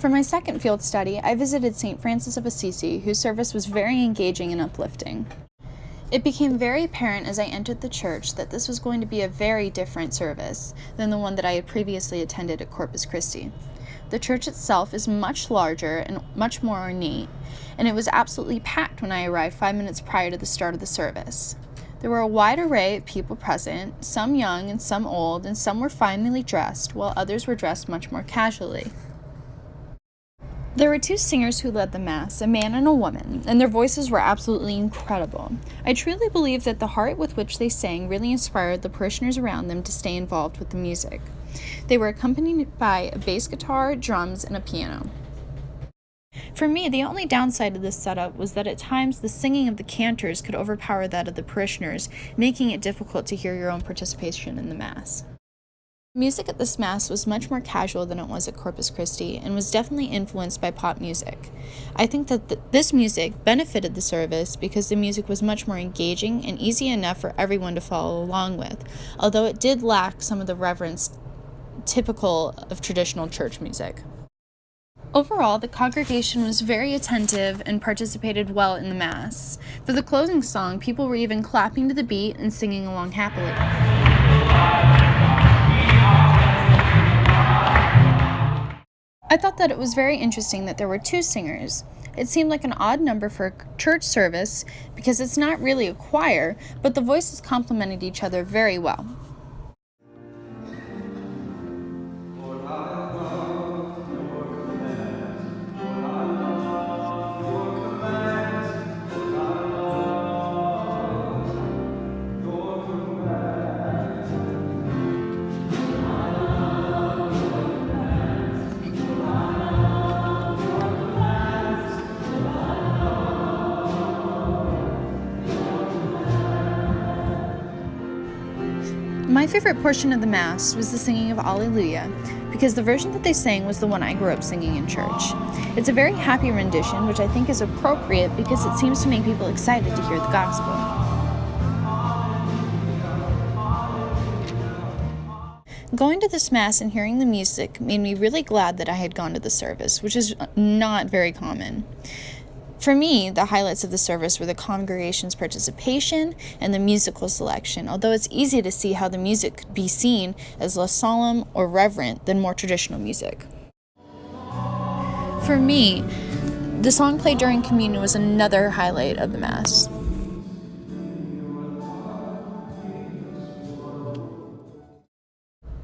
For my second field study, I visited St. Francis of Assisi, whose service was very engaging and uplifting. It became very apparent as I entered the church that this was going to be a very different service than the one that I had previously attended at Corpus Christi. The church itself is much larger and much more ornate, and it was absolutely packed when I arrived 5 minutes prior to the start of the service. There were a wide array of people present, some young and some old, and some were finely dressed, while others were dressed much more casually. There were two singers who led the Mass, a man and a woman, and their voices were absolutely incredible. I truly believe that the heart with which they sang really inspired the parishioners around them to stay involved with the music. They were accompanied by a bass guitar, drums, and a piano. For me, the only downside of this setup was that at times the singing of the cantors could overpower that of the parishioners, making it difficult to hear your own participation in the Mass. Music at this Mass was much more casual than it was at Corpus Christi and was definitely influenced by pop music. I think that this music benefited the service because the music was much more engaging and easy enough for everyone to follow along with, although it did lack some of the reverence typical of traditional church music. Overall, the congregation was very attentive and participated well in the Mass. For the closing song, people were even clapping to the beat and singing along happily. I thought that it was very interesting that there were two singers. It seemed like an odd number for a church service because it's not really a choir, but the voices complemented each other very well. My favorite portion of the Mass was the singing of Alleluia, because the version that they sang was the one I grew up singing in church. It's a very happy rendition, which I think is appropriate because it seems to make people excited to hear the gospel. Going to this Mass and hearing the music made me really glad that I had gone to the service, which is not very common. For me, the highlights of the service were the congregation's participation and the musical selection, although it's easy to see how the music could be seen as less solemn or reverent than more traditional music. For me, the song played during communion was another highlight of the Mass.